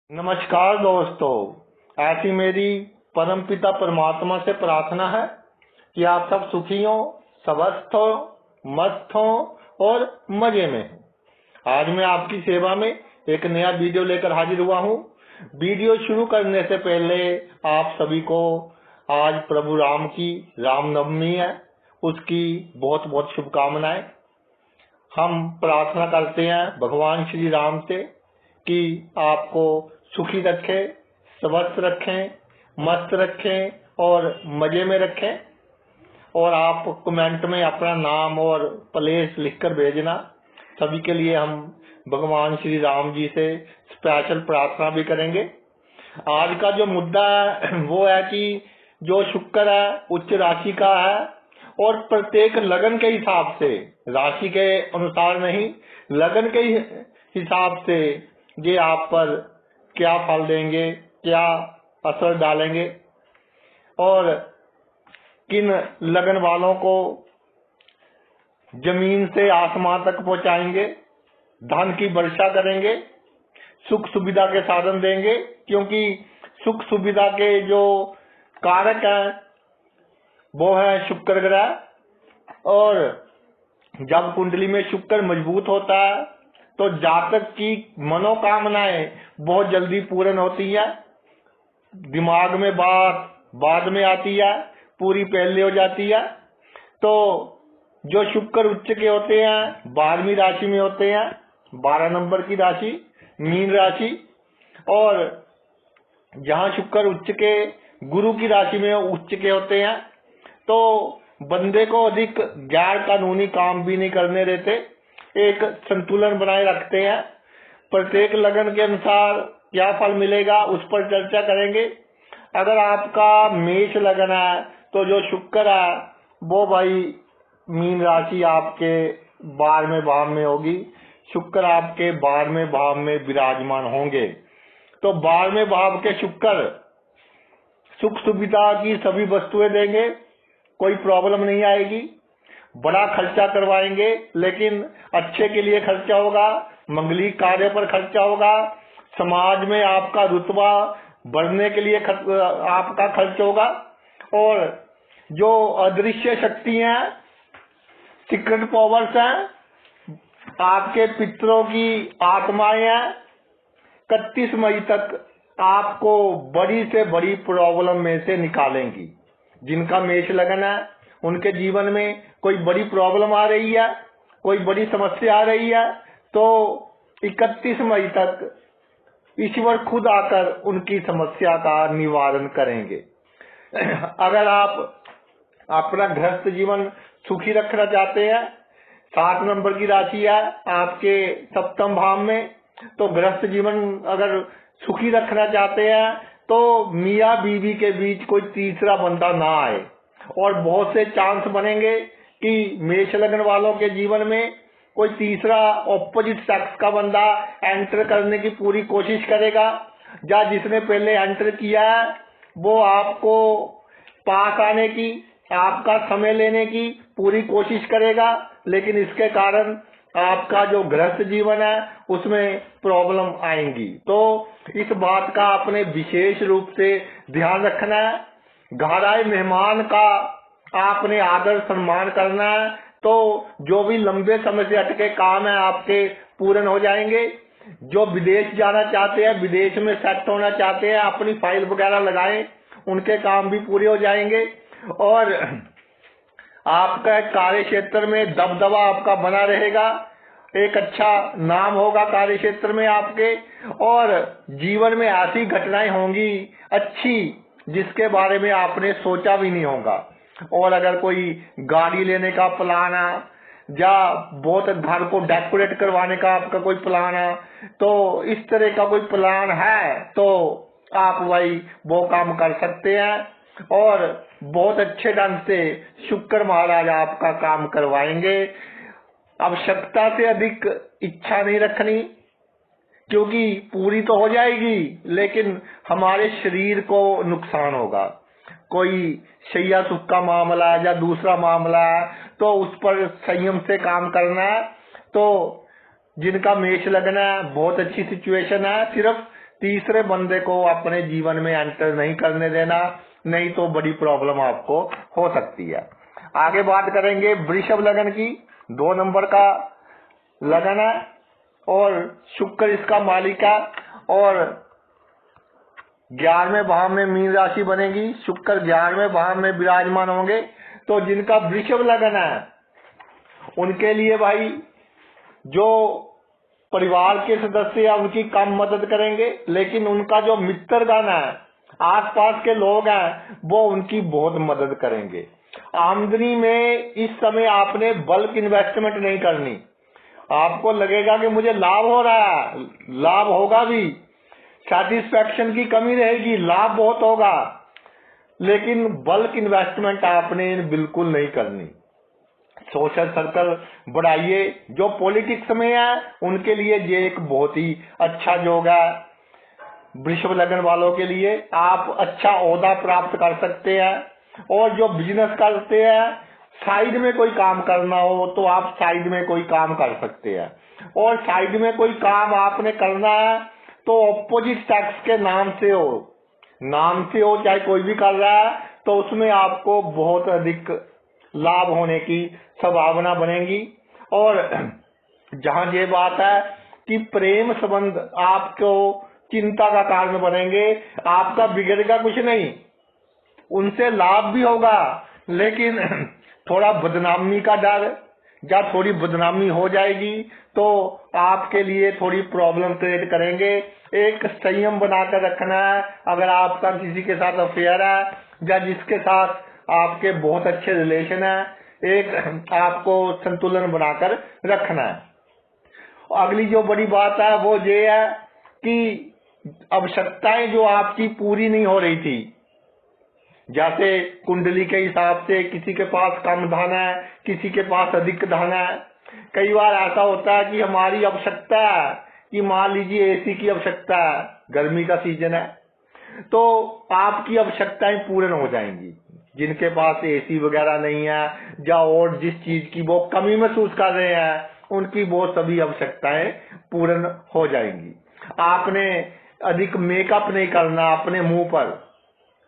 नमस्कार दोस्तों, ऐसी मेरी परमपिता परमात्मा से प्रार्थना है कि आप सब सुखी हो, स्वस्थ हो, मस्त हो और मजे में हो। आज मैं आपकी सेवा में एक नया वीडियो लेकर हाजिर हुआ हूँ। वीडियो शुरू करने से पहले आप सभी को आज प्रभु राम की रामनवमी है, उसकी बहुत बहुत शुभकामनाएं। हम प्रार्थना करते हैं भगवान श्री राम से कि आपको सुखी रखें, स्वस्थ रखें, मस्त रखें और मजे में रखें। और आप कमेंट में अपना नाम और प्लेस लिखकर भेजना। सभी के लिए हम भगवान श्री राम जी से स्पेशल प्रार्थना भी करेंगे। आज का जो मुद्दा है वो है कि जो शुक्र है उच्च राशि का है और प्रत्येक लगन के हिसाब से, राशि के अनुसार नहीं, लगन के हिसाब से ये आप पर क्या फल देंगे, क्या असर डालेंगे और किन लगन वालों को जमीन से आसमान तक पहुंचाएंगे, धन की वर्षा करेंगे, सुख सुविधा के साधन देंगे। क्योंकि सुख सुविधा के जो कारक हैं वो है शुक्र ग्रह। और जब कुंडली में शुक्र मजबूत होता है तो जातक की मनोकामनाएं बहुत जल्दी पूर्ण होती है। दिमाग में बात बाद में आती है, पूरी पहले हो जाती है। तो जो शुक्र उच्च के होते हैं 12वीं राशि में होते हैं, 12 नंबर की राशि मीन राशि। और जहां शुक्र उच्च के गुरु की राशि में उच्च के होते हैं तो बंदे को अधिक गैर कानूनी काम भी नहीं करने देते, एक संतुलन बनाए रखते हैं। प्रत्येक लगन के अनुसार क्या फल मिलेगा उस पर चर्चा करेंगे। अगर आपका मेष लगन है तो जो शुक्र है वो भाई मीन राशि आपके 12वें भाव में होगी। शुक्र आपके 12वें भाव में विराजमान होंगे तो 12वें भाव के शुक्र सुख सुविधा की सभी वस्तुएं देंगे, कोई प्रॉब्लम नहीं आएगी। बड़ा खर्चा करवाएंगे लेकिन अच्छे के लिए खर्चा होगा, मंगलिक कार्य पर खर्चा होगा, समाज में आपका रुतबा बढ़ने के लिए आपका खर्च होगा। और जो अदृश्य शक्तियां, सीक्रेट पावर्स हैं, आपके पितरों की आत्माएं हैं, 31 मई तक आपको बड़ी से बड़ी प्रॉब्लम में से निकालेंगी। जिनका मेष लगन है उनके जीवन में कोई बड़ी प्रॉब्लम आ रही है, कोई बड़ी समस्या आ रही है तो 31 मई तक ईश्वर खुद आकर उनकी समस्या का निवारण करेंगे। अगर आप अपना गृहस्थ जीवन सुखी रखना चाहते हैं, 7 नंबर की राशि है आपके सप्तम भाव में, तो गृहस्थ जीवन अगर सुखी रखना चाहते हैं तो मियाँ बीवी के बीच कोई तीसरा बंदा ना आए। और बहुत से चांस बनेंगे कि मेष लगन वालों के जीवन में कोई तीसरा ऑपोजिट सेक्स का बंदा एंटर करने की पूरी कोशिश करेगा, या जिसने पहले एंटर किया है वो आपको पास आने की, आपका समय लेने की पूरी कोशिश करेगा। लेकिन इसके कारण आपका जो गृहस्थ जीवन है उसमें प्रॉब्लम आएंगी। तो इस बात का आपने विशेष रूप से ध्यान रखना है। घर आए मेहमान का आपने आदर सम्मान करना है तो जो भी लंबे समय से अटके काम है आपके पूर्ण हो जाएंगे। जो विदेश जाना चाहते हैं, विदेश में सेट होना चाहते हैं, अपनी फाइल वगैरह लगाएं, उनके काम भी पूरे हो जाएंगे। और आपका कार्य क्षेत्र में दबदबा आपका बना रहेगा, एक अच्छा नाम होगा कार्य क्षेत्र में आपके। और जीवन में ऐसी घटनाएं होंगी अच्छी जिसके बारे में आपने सोचा भी नहीं होगा। और अगर कोई गाड़ी लेने का प्लान है या बहुत घर को डेकोरेट करवाने का आपका कोई प्लान है, तो इस तरह का कोई प्लान है तो आप भाई वो काम कर सकते हैं। और बहुत अच्छे ढंग से शुक्र महाराज आपका काम करवाएंगे। आवश्यकता से अधिक इच्छा नहीं रखनी, क्योंकि पूरी तो हो जाएगी लेकिन हमारे शरीर को नुकसान होगा। कोई शैया सुख का मामला है या दूसरा मामला है तो उस पर संयम से काम करना है। तो जिनका मेष लगना है बहुत अच्छी सिचुएशन है, सिर्फ तीसरे बंदे को अपने जीवन में एंटर नहीं करने देना, नहीं तो बड़ी प्रॉब्लम आपको हो सकती है। आगे बात करेंगे वृषभ लगन की। 2 नंबर का लगन है और शुक्र इसका मालिक है और 11वें भाव में मीन राशि बनेगी। शुक्र 11वें भाव में विराजमान होंगे। तो जिनका वृषभ लगन है उनके लिए भाई जो परिवार के सदस्य है उनकी कम मदद करेंगे, लेकिन उनका जो मित्रगण है, आसपास के लोग हैं, वो उनकी बहुत मदद करेंगे। आमदनी में इस समय आपने बल्क इन्वेस्टमेंट नहीं करनी। आपको लगेगा कि मुझे लाभ हो रहा है, लाभ होगा भी, सेटिस्फैक्शन की कमी रहेगी, लाभ बहुत होगा, लेकिन बल्क इन्वेस्टमेंट आपने बिल्कुल नहीं करनी। सोशल सर्कल बढ़ाइए। जो पॉलिटिक्स में है उनके लिए ये एक बहुत ही अच्छा योग है। वृषभ लगन वालों के लिए आप अच्छा ओहदा प्राप्त कर सकते हैं। और जो बिजनेस करते हैं, साइड में कोई काम करना हो तो आप साइड में कोई काम कर सकते हैं। और साइड में कोई काम आपने करना है तो ऑपोजिट सेक्स के नाम से हो चाहे कोई भी कर रहा है, तो उसमें आपको बहुत अधिक लाभ होने की संभावना बनेगी। और जहां ये बात है कि प्रेम संबंध आपको चिंता का कारण बनेंगे, आपका बिगड़ेगा कुछ नहीं, उनसे लाभ भी होगा, लेकिन थोड़ा बदनामी का डर, जब थोड़ी बदनामी हो जाएगी तो आपके लिए थोड़ी प्रॉब्लम क्रिएट करेंगे। एक संयम बनाकर रखना है। अगर आपका किसी के साथ अफेयर है या जिसके साथ आपके बहुत अच्छे रिलेशन है, एक आपको संतुलन बनाकर रखना है। अगली जो बड़ी बात है वो ये है कि आवश्यकताएं जो आपकी पूरी नहीं हो रही थी, जैसे कुंडली के हिसाब से किसी के पास कम धन है, किसी के पास अधिक धन है। कई बार ऐसा होता है कि हमारी आवश्यकता है कि मान लीजिए एसी की आवश्यकता है, गर्मी का सीजन है, तो आपकी आवश्यकताएं पूर्ण हो जाएंगी। जिनके पास एसी वगैरह नहीं है या और जिस चीज की वो कमी महसूस कर रहे हैं, उनकी वो सभी आवश्यकताएं पूर्ण हो जाएंगी। आपने अधिक मेकअप नहीं करना अपने मुंह पर,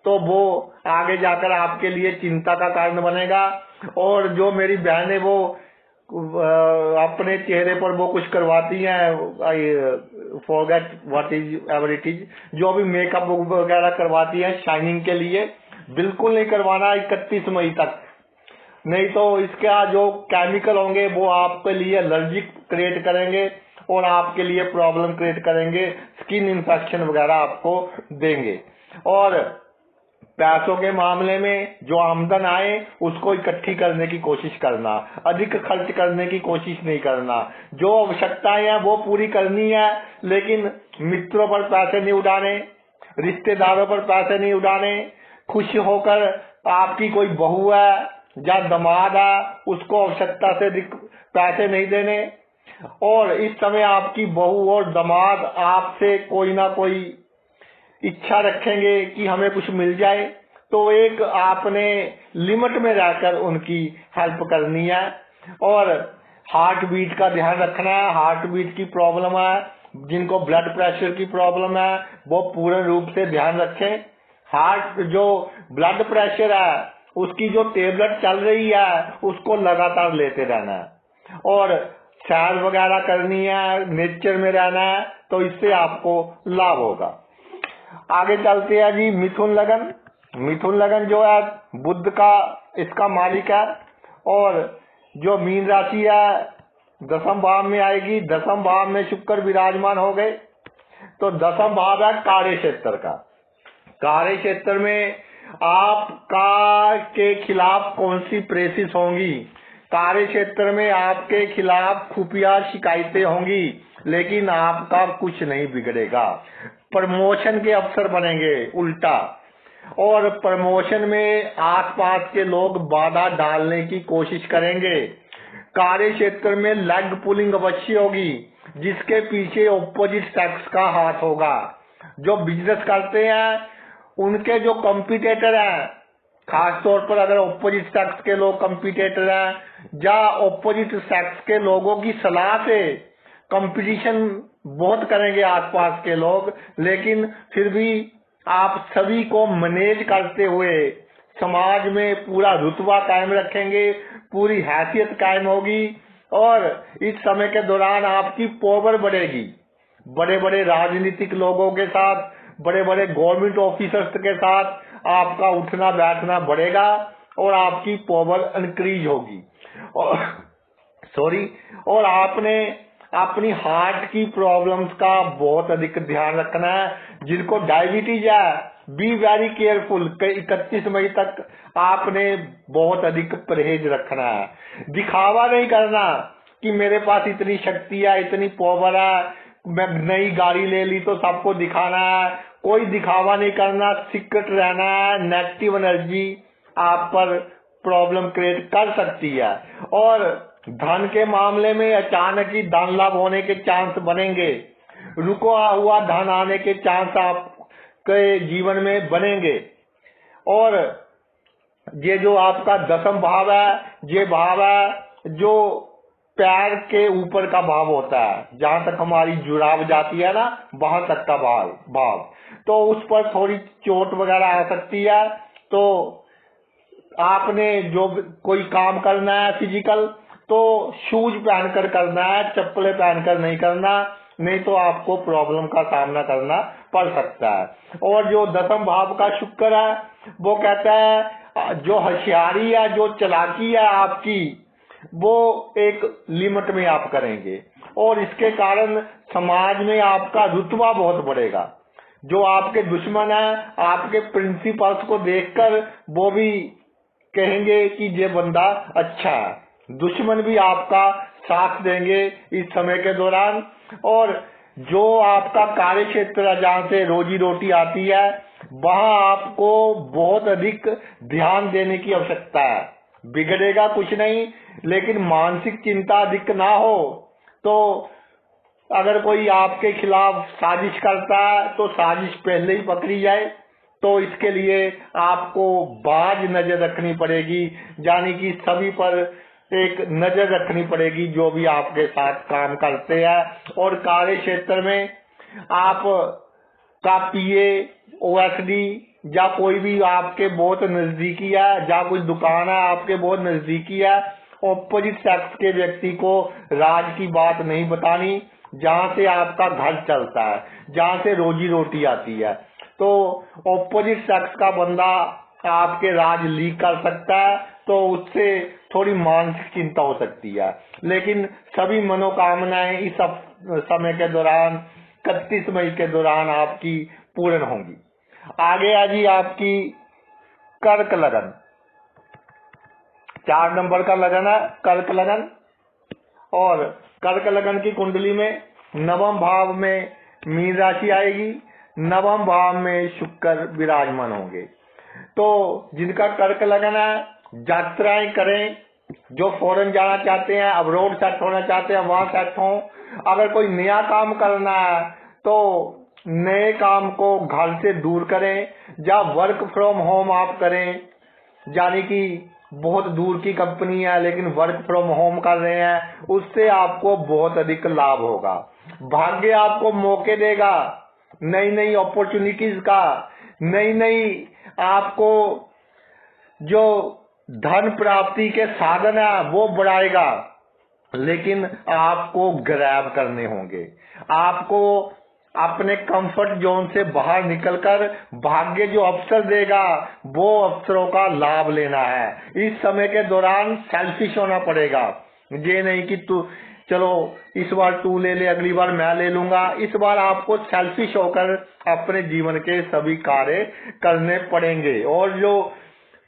तो वो आगे जाकर आपके लिए चिंता का कारण बनेगा। और जो मेरी बहनें वो अपने चेहरे पर वो कुछ करवाती हैं, I forget what is ever it is, जो भी मेकअप वगैरह करवाती हैं शाइनिंग के लिए, बिल्कुल नहीं करवाना 31 मई तक, नहीं तो इसका जो केमिकल होंगे वो आपके लिए एलर्जिक क्रिएट करेंगे और आपके लिए प्रॉब्लम क्रिएट करेंगे, स्किन इन्फेक्शन वगैरह आपको देंगे। और पैसों के मामले में जो आमदन आए उसको इकट्ठी करने की कोशिश करना, अधिक खर्च करने की कोशिश नहीं करना। जो आवश्यकताएं हैं वो पूरी करनी है, लेकिन मित्रों पर पैसे नहीं उड़ाने, रिश्तेदारों पर पैसे नहीं उड़ाने। खुश होकर आपकी कोई बहू है या दामाद है, उसको आवश्यकता से अधिक पैसे नहीं देने। और इस समय आपकी बहू और दामाद आपसे कोई ना कोई इच्छा रखेंगे कि हमें कुछ मिल जाए, तो एक आपने लिमिट में रहकर उनकी हेल्प करनी है। और हार्ट बीट का ध्यान रखना है। हार्ट बीट की प्रॉब्लम है, जिनको ब्लड प्रेशर की प्रॉब्लम है वो पूर्ण रूप से ध्यान रखें। हार्ट जो ब्लड प्रेशर है उसकी जो टेबलेट चल रही है उसको लगातार लेते रहना है और सैर वगैरह करनी है, नेचर में रहना है, तो इससे आपको लाभ होगा। आगे चलते हैं जी मिथुन लगन। मिथुन लगन जो है बुध का इसका मालिक है और जो मीन राशि है 10वें भाव में आएगी। 10वें भाव में शुक्र विराजमान हो गए, तो 10वां भाव है कार्य क्षेत्र का। कार्य क्षेत्र में आपका के खिलाफ कौन सी प्रेसिस होंगी, कार्य क्षेत्र में आपके खिलाफ खुफिया शिकायतें होंगी, लेकिन आपका कुछ नहीं बिगड़ेगा। प्रमोशन के अवसर बनेंगे उल्टा, और प्रमोशन में आसपास के लोग बाधा डालने की कोशिश करेंगे। कार्य क्षेत्र में लेग पुलिंग अवश्य होगी, जिसके पीछे ऑपोजिट सेक्स का हाथ होगा। जो बिजनेस करते हैं उनके जो कॉम्पिटिटर हैं, खास तौर पर अगर ऑपोजिट सेक्स के लोग कॉम्पिटिटर हैं या ऑपोजिट सेक्स के लोगों की सलाह से कंपटीशन बहुत करेंगे आसपास के लोग, लेकिन फिर भी आप सभी को मैनेज करते हुए समाज में पूरा रुतबा कायम रखेंगे, पूरी हैसियत कायम होगी और इस समय के दौरान आपकी पावर बढ़ेगी। बड़े बड़े राजनीतिक लोगों के साथ, बड़े बड़े गवर्नमेंट ऑफिसर्स के साथ आपका उठना बैठना बढ़ेगा और आपकी पावर इंक्रीज होगी। और आपने अपनी हार्ट की प्रॉब्लम्स का बहुत अधिक ध्यान रखना है। जिनको डायबिटीज है, बी वेरी केयरफुल। 31 मई तक आपने बहुत अधिक परहेज रखना है। दिखावा नहीं करना कि मेरे पास इतनी शक्ति है, इतनी पावर है, मैं नई गाड़ी ले ली तो सबको दिखाना है। कोई दिखावा नहीं करना, सीक्रेट रहना है। नेगेटिव एनर्जी आप पर प्रॉब्लम क्रिएट कर सकती है और धन के मामले में अचानक ही धन लाभ होने के चांस बनेंगे। रुका हुआ धन आने के चांस आपके जीवन में बनेंगे। और ये जो आपका 10th भाव है, ये भाव है जो पैर के ऊपर का भाव होता है, जहां तक हमारी जुड़ाव जाती है ना, वहां तक का भाव। तो उस पर थोड़ी चोट वगैरह आ सकती है। तो आपने जो कोई काम करना है फिजिकल, तो शूज पहनकर करना है, चप्पलें पहनकर नहीं करना, नहीं तो आपको प्रॉब्लम का सामना करना पड़ सकता है। और जो 10th भाव का शुक्र है, वो कहता है जो होशियारी है, जो चालाकी है आपकी, वो एक लिमिट में आप करेंगे और इसके कारण समाज में आपका रुतबा बहुत बढ़ेगा। जो आपके दुश्मन है, आपके प्रिंसिपल्स को देखकर वो भी कहेंगे कि ये बंदा अच्छा है। दुश्मन भी आपका साथ देंगे इस समय के दौरान। और जो आपका कार्य क्षेत्र है, जहाँ से रोजी रोटी आती है, वहाँ आपको बहुत अधिक ध्यान देने की आवश्यकता है। बिगड़ेगा कुछ नहीं, लेकिन मानसिक चिंता अधिक ना हो। तो अगर कोई आपके खिलाफ साजिश करता है तो साजिश पहले ही पकड़ी जाए। तो इसके लिए आपको बाज नजर रखनी पड़ेगी, यानी कि सभी पर एक नजर रखनी पड़ेगी जो भी आपके साथ काम करते हैं। और कार्य क्षेत्र में आप का पीए, ओएसडी या कोई भी आपके बहुत नजदीकी है, या कोई दुकान है आपके बहुत नजदीकी है, ऑपोजिट सेक्स के व्यक्ति को राज की बात नहीं बतानी, जहाँ से आपका घर चलता है, जहाँ से रोजी रोटी आती है। तो ऑपोजिट सेक्स का बंदा आपके राज लीक कर सकता है, तो उससे थोड़ी मानसिक चिंता हो सकती है। लेकिन सभी मनोकामनाएं इस समय के दौरान, 31 मई के दौरान आपकी पूर्ण होंगी। आगे आ जी आपकी कर्क लगन। 4 नंबर का लगन है कर्क लगन। और कर्क लगन की कुंडली में 9वें भाव में मीन राशि आएगी, 9वें भाव में शुक्र विराजमान होंगे। तो जिनका कर्क लगन है, यात्राएं करें। जो फॉरेन जाना चाहते हैं, अब्रॉड सेट होना चाहते हैं, वहां सेट हों। अगर कोई नया काम करना है तो नए काम को घर से दूर करें, या वर्क फ्रॉम होम आप करें, यानी कि बहुत दूर की कंपनी है लेकिन वर्क फ्रॉम होम कर रहे हैं, उससे आपको बहुत अधिक लाभ होगा। भाग्य आपको मौके देगा नई नई अपॉर्चुनिटीज का, नई नई आपको जो धन प्राप्ति के साधन है वो बढ़ाएगा। लेकिन आपको ग्रैब करने होंगे, आपको अपने कंफर्ट जोन से बाहर निकलकर भाग्य जो अवसर देगा वो अवसरों का लाभ लेना है। इस समय के दौरान सेल्फिश होना पड़ेगा। ये नहीं कि तू चलो इस बार तू ले ले, अगली बार मैं ले लूंगा। इस बार आपको सेल्फिश होकर अपने जीवन के सभी कार्य करने पड़ेंगे। और जो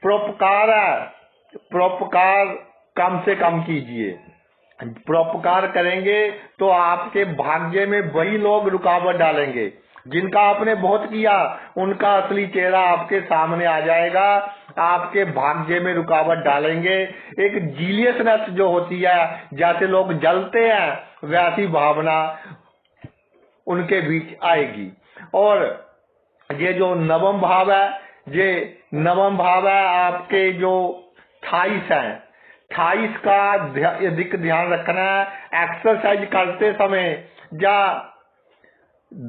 परोपकार है, परोपकार कम से कम कीजिए। परोपकार करेंगे तो आपके भाग्य में वही लोग रुकावट डालेंगे जिनका आपने बहुत किया, उनका असली चेहरा आपके सामने आ जाएगा, आपके भाग्य में रुकावट डालेंगे। एक जीलियसनेस जो होती है, जैसे लोग जलते हैं, वैसी भावना उनके बीच आएगी। और ये जो 9वां भाव है, ये 9वां भाव है आपके जो थाइस हैं, थाइस का अधिक ध्यान रखना है। एक्सरसाइज करते समय या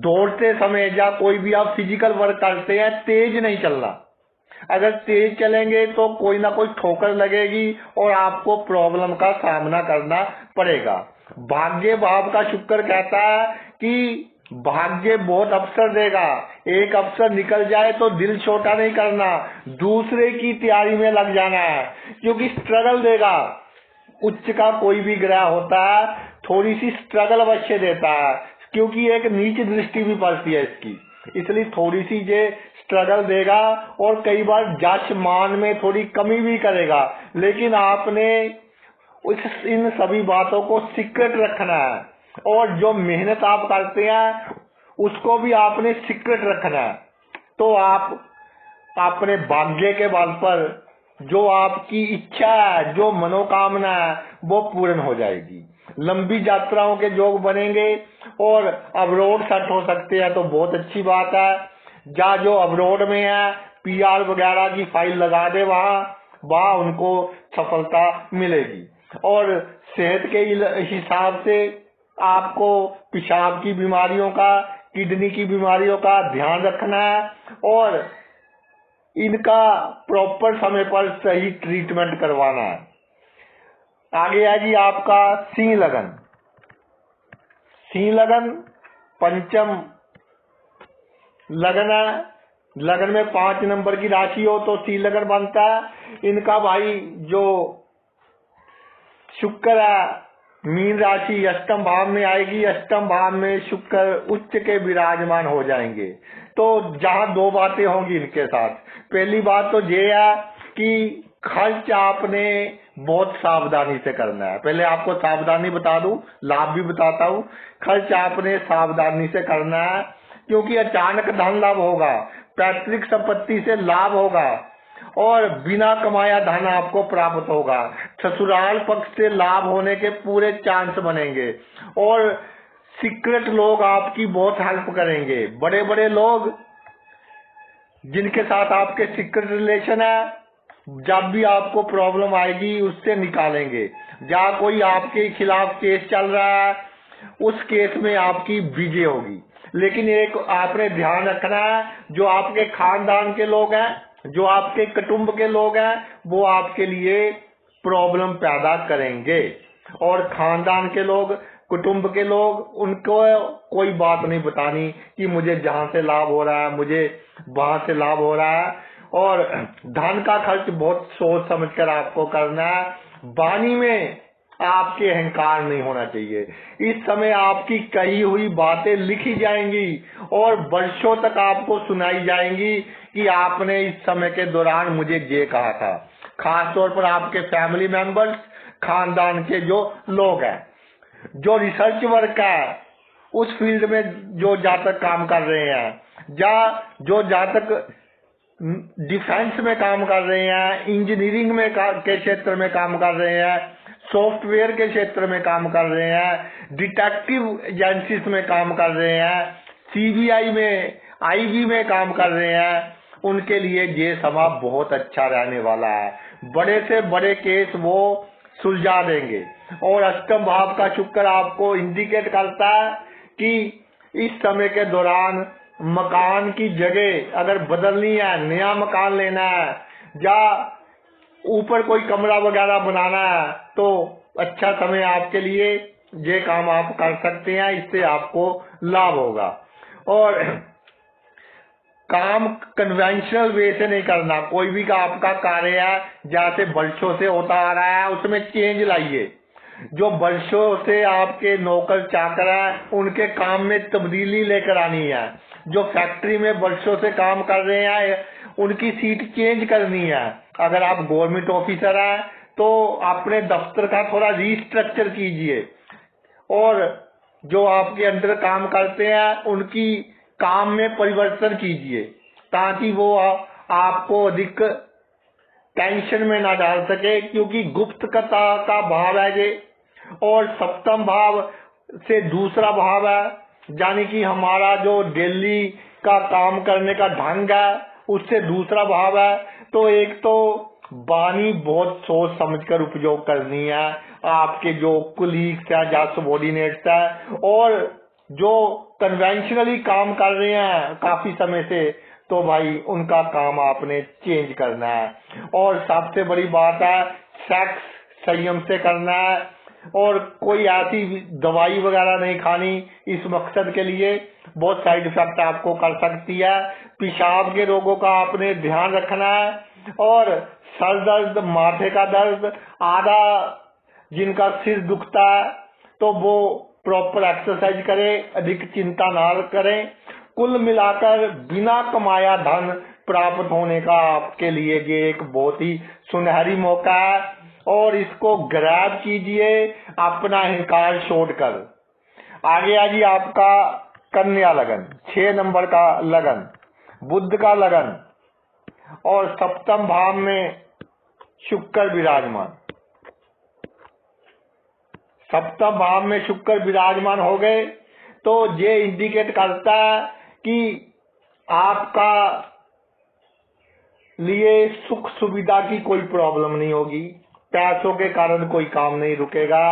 दौड़ते समय या कोई भी आप फिजिकल वर्क करते हैं, तेज नहीं चलना। अगर तेज चलेंगे तो कोई ना कोई ठोकर लगेगी और आपको प्रॉब्लम का सामना करना पड़ेगा। भाग्य भाव का शुक्र कहता है कि भाग्य बहुत अवसर देगा। एक अवसर निकल जाए तो दिल छोटा नहीं करना, दूसरे की तैयारी में लग जाना है, क्योंकि स्ट्रगल देगा। उच्च का कोई भी ग्रह होता है थोड़ी सी स्ट्रगल अवश्य देता है, क्योंकि एक नीच दृष्टि भी पड़ती है इसकी, इसलिए थोड़ी सी ये स्ट्रगल देगा और कई बार जश मान में थोड़ी कमी भी करेगा। लेकिन आपने इन सभी बातों को सीक्रेट रखना है, और जो मेहनत आप करते हैं उसको भी आपने सीक्रेट रखना है। तो आप अपने भाग्य के बल पर जो आपकी इच्छा है, जो मनोकामना है, वो पूर्ण हो जाएगी। लंबी यात्राओं के योग बनेंगे और अवरोध सेट हो सकते हैं, तो बहुत अच्छी बात है। जहाँ जो अवरोध में है PR वगैरह की फाइल लगा दे, वहाँ उनको सफलता मिलेगी। और सेहत के हिसाब से आपको पेशाब की बीमारियों का, किडनी की बीमारियों का ध्यान रखना है और इनका प्रॉपर समय पर सही ट्रीटमेंट करवाना है। आगे है जी आपका सिंह लगन। सिंह लगन पंचम लगन है। लगन में 5 नंबर की राशि हो तो सिंह लगन बनता है। इनका भाई जो शुक्र है मीन राशि अष्टम भाव में आएगी। अष्टम भाव में शुक्र उच्च के विराजमान हो जाएंगे। तो जहां 2 बातें होंगी इनके साथ। पहली बात तो ये है कि खर्च आपने बहुत सावधानी से करना है। पहले आपको सावधानी बता दूं, लाभ भी बताता हूं। खर्च आपने सावधानी से करना है, क्योंकि अचानक धन लाभ होगा, पैतृक संपत्ति से लाभ होगा और बिना कमाया धन आपको प्राप्त होगा। ससुराल पक्ष से लाभ होने के पूरे चांस बनेंगे और सीक्रेट लोग आपकी बहुत हेल्प करेंगे। बड़े बड़े लोग जिनके साथ आपके सीक्रेट रिलेशन है, जब भी आपको प्रॉब्लम आएगी उससे निकालेंगे। जहाँ कोई आपके खिलाफ केस चल रहा है, उस केस में आपकी विजय होगी। लेकिन एक आपने ध्यान रखना है, जो आपके खानदान के लोग हैं, जो आपके कुटुंब के लोग हैं, वो आपके लिए प्रॉब्लम पैदा करेंगे। और खानदान के लोग, कुटुंब के लोग, उनको कोई बात नहीं बतानी कि मुझे जहां से लाभ हो रहा है, मुझे वहां से लाभ हो रहा है। और धन का खर्च बहुत सोच समझकर आपको करना है। वाणी में आपके अहंकार नहीं होना चाहिए। इस समय आपकी कही हुई बातें लिखी जाएंगी और वर्षों तक आपको सुनाई जाएंगी कि आपने इस समय के दौरान मुझे ये कहा था। खास तौर पर आपके फैमिली मेंबर्स, खानदान के जो लोग हैं, जो रिसर्च वर्क है, उस फील्ड में जो जातक काम कर रहे हैं, या जो जातक डिफेंस में काम कर रहे हैं, इंजीनियरिंग में के क्षेत्र में काम कर रहे हैं, सॉफ्टवेयर के क्षेत्र में काम कर रहे हैं, डिटेक्टिव एजेंसीज में काम कर रहे हैं, CBI में, IB में काम कर रहे हैं, उनके लिए ये समय बहुत अच्छा रहने वाला है। बड़े से बड़े केस वो सुलझा देंगे। और अष्टम भाव का शुक्र आपको इंडिकेट करता है कि इस समय के दौरान मकान की जगह अगर बदलनी है, नया मकान लेना है, या ऊपर कोई कमरा वगैरह बनाना है, तो अच्छा समय आपके लिए, ये काम आप कर सकते हैं। इससे आपको लाभ होगा। और काम कन्वेंशनल वे से नहीं करना। कोई भी का आपका कार्य है जैसे वर्षों से होता आ रहा है, उसमें चेंज लाइए। जो वर्षों से आपके नौकर चाकर हैं, उनके काम में तब्दीली लेकर आनी है। जो फैक्ट्री में वर्षों से काम कर रहे हैं, उनकी सीट चेंज करनी है। अगर आप गवर्नमेंट ऑफिसर हैं तो अपने दफ्तर का थोड़ा रीस्ट्रक्चर कीजिए, और जो आपके अंदर काम करते हैं उनकी काम में परिवर्तन कीजिए, ताकि वो आपको अधिक टेंशन में ना डाल सके। क्योंकि गुप्तता का भाव है ये, और सप्तम भाव से दूसरा भाव है, यानी कि हमारा जो डेली का काम करने का ढंग है, उससे दूसरा भाव है। तो एक तो वाणी बहुत सोच समझकर उपयोग करनी है। आपके जो कुलीग्स है या सबॉर्डिनेट्स है और जो कन्वेंशनली काम कर रहे हैं काफी समय से, तो भाई उनका काम आपने चेंज करना है। और सबसे बड़ी बात है, सेक्स संयम से करना है और कोई ऐसी दवाई वगैरह नहीं खानी इस मकसद के लिए, बहुत साइड इफेक्ट आपको कर सकती है। पेशाब के रोगों का आपने ध्यान रखना है और सर दर्द, माथे का दर्द, आधा जिनका सिर दुखता है तो वो प्रॉपर एक्सरसाइज करें, अधिक चिंता ना करें। कुल मिलाकर बिना कमाया धन प्राप्त होने का आपके लिए ये एक बहुत ही सुनहरी मौका है और इसको ग्रैब कीजिए अपना अहंकार छोड़कर। आगे आ जी आपका कन्या लगन, 6 नंबर का लगन, बुध का लगन और सप्तम भाव में शुक्र विराजमान। सप्तम भाव में शुक्र विराजमान हो गए तो ये इंडिकेट करता है कि आपका लिए सुख सुविधा की कोई प्रॉब्लम नहीं होगी, पैसों के कारण कोई काम नहीं रुकेगा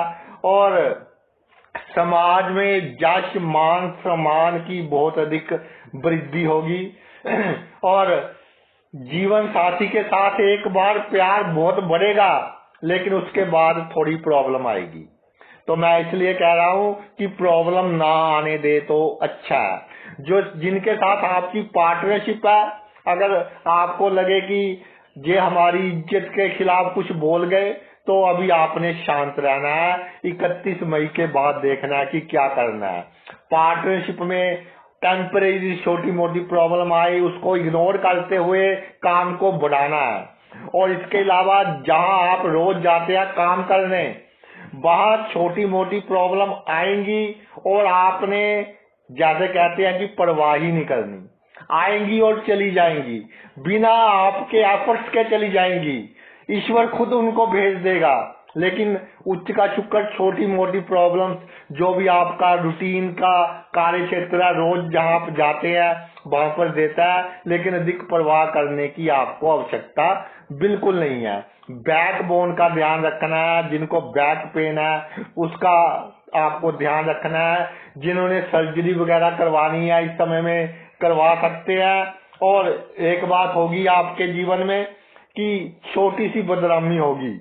और समाज में यश मान सम्मान की बहुत अधिक वृद्धि होगी और जीवन साथी के साथ एक बार प्यार बहुत बढ़ेगा लेकिन उसके बाद थोड़ी प्रॉब्लम आएगी। तो मैं इसलिए कह रहा हूं कि प्रॉब्लम ना आने दे तो अच्छा है। जो जिनके साथ आपकी पार्टनरशिप है, अगर आपको लगे कि ये हमारी इज्जत के खिलाफ कुछ बोल गए तो अभी आपने शांत रहना है। 31 मई के बाद देखना है कि क्या करना है। पार्टनरशिप में टेम्परेरी छोटी मोटी प्रॉब्लम आई उसको इग्नोर करते हुए काम को बढ़ाना है। और इसके अलावा जहां आप रोज जाते हैं काम करने, वहां छोटी मोटी प्रॉब्लम आएंगी और आपने जैसे कहते हैं कि परवाह ही नहीं करनी, आएंगी और चली जाएंगी, बिना आपके एफर्ट्स के चली जाएंगी। ईश्वर खुद उनको भेज देगा। लेकिन उच्च का शुक्र छोटी मोटी प्रॉब्लम्स जो भी आपका रूटीन का कार्य क्षेत्र है, रोज जहां आप जाते हैं वहां पर देता है, लेकिन अधिक परवाह करने की आपको आवश्यकता बिल्कुल नहीं है। बैकबोन का ध्यान रखना है, जिनको बैक पेन है उसका आपको ध्यान रखना है। जिन्होंने सर्जरी वगैरह करवानी है इस समय में करवा सकते हैं। और एक बात होगी आपके जीवन में कि छोटी सी बदनामी होगी,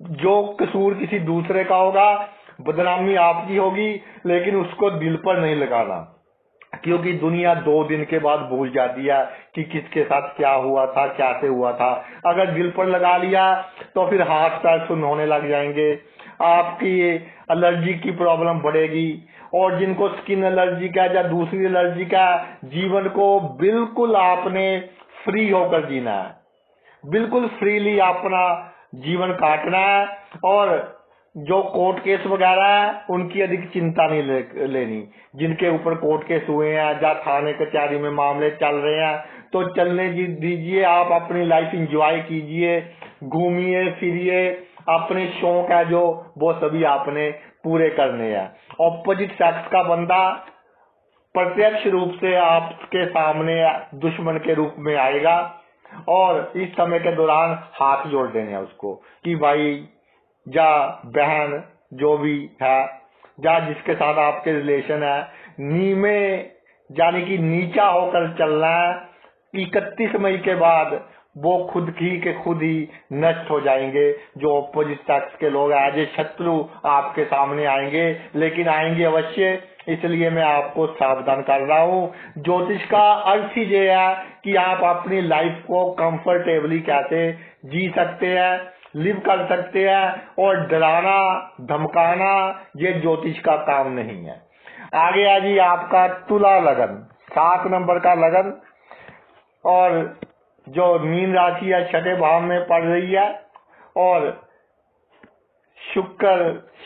जो कसूर किसी दूसरे का होगा, बदनामी आपकी होगी, लेकिन उसको दिल पर नहीं लगाना, क्योंकि दुनिया 2 दिन के बाद भूल जाती है कि किसके साथ क्या हुआ था, कैसे हुआ था। अगर दिल पर लगा लिया तो फिर हाथ पैर सुन्न होने लग जाएंगे, आपकी एलर्जी की प्रॉब्लम बढ़ेगी। और जिनको स्किन एलर्जी का या दूसरी एलर्जी का, जीवन को बिल्कुल आपने फ्री होकर जीना है, बिल्कुल फ्रीली अपना जीवन काटना है। और जो कोर्ट केस वगैरह है उनकी अधिक चिंता नहीं लेनी। जिनके ऊपर कोर्ट केस हुए हैं या थाने कचहरी में मामले चल रहे हैं तो चलने दीजिए, आप अपनी लाइफ एंजॉय कीजिए, घूमिए फिरिए, अपने शौक है जो वो सभी आपने पूरे करने हैं। ऑपोजिट सेक्स का बंदा प्रत्यक्ष रूप से आपके सामने दुश्मन के रूप में आएगा और इस समय के दौरान हाथ जोड़ देने हैं उसको कि भाई या बहन जो भी है या जिसके साथ आपके रिलेशन है, नीमे यानी कि नीचा होकर चलना है। 31 मई के बाद वो खुद ही नष्ट हो जाएंगे। जो ऑपोजिट सेक्स के लोग एज ए शत्रु आपके सामने आएंगे, लेकिन आएंगे अवश्य, इसलिए मैं आपको सावधान कर रहा हूँ। ज्योतिष का अर्थ ही ये है कि आप अपनी लाइफ को कंफर्टेबली कैसे जी सकते हैं, लिव कर सकते हैं, और डराना धमकाना ये ज्योतिष का काम नहीं है। आगे आ जी आपका तुला लगन, 7 नंबर का लगन, और जो मीन राशि है 6ठे भाव में पड़ रही है और शुक्र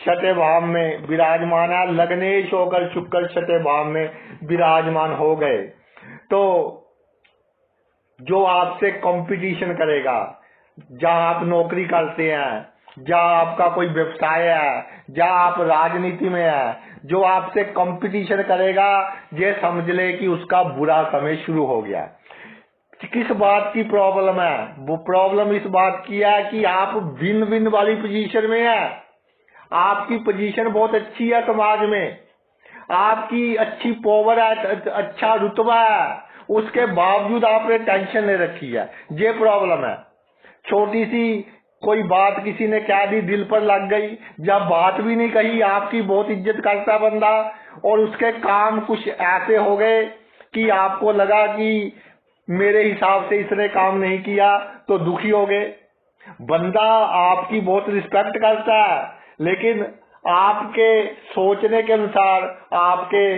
6ठे भाव में विराजमान है। लग्नेश होकर शुक्र 6ठे भाव में विराजमान हो गए तो जो आपसे कंपटीशन करेगा, जहां आप नौकरी करते हैं, जहां आपका कोई व्यवसाय है, जहां आप राजनीति में है, जो आपसे कंपटीशन करेगा ये समझ ले कि उसका बुरा समय शुरू हो गया। किस बात की प्रॉब्लम है? वो प्रॉब्लम इस बात की है कि आप विन विन वाली पोजीशन में है, आपकी पोजीशन बहुत अच्छी है समाज में, आपकी अच्छी पावर है, अच्छा रुतबा है, उसके बावजूद आपने टेंशन नहीं रखी है, ये प्रॉब्लम है। छोटी सी कोई बात किसी ने कह दी, दिल पर लग गई, जब बात भी नहीं कही, आपकी बहुत इज्जत करता बंदा, और उसके काम कुछ ऐसे हो गए कि आपको लगा कि मेरे हिसाब से इसने काम नहीं किया, तो दुखी हो गए। बंदा आपकी बहुत रिस्पेक्ट करता है, लेकिन आपके सोचने के अनुसार, आपके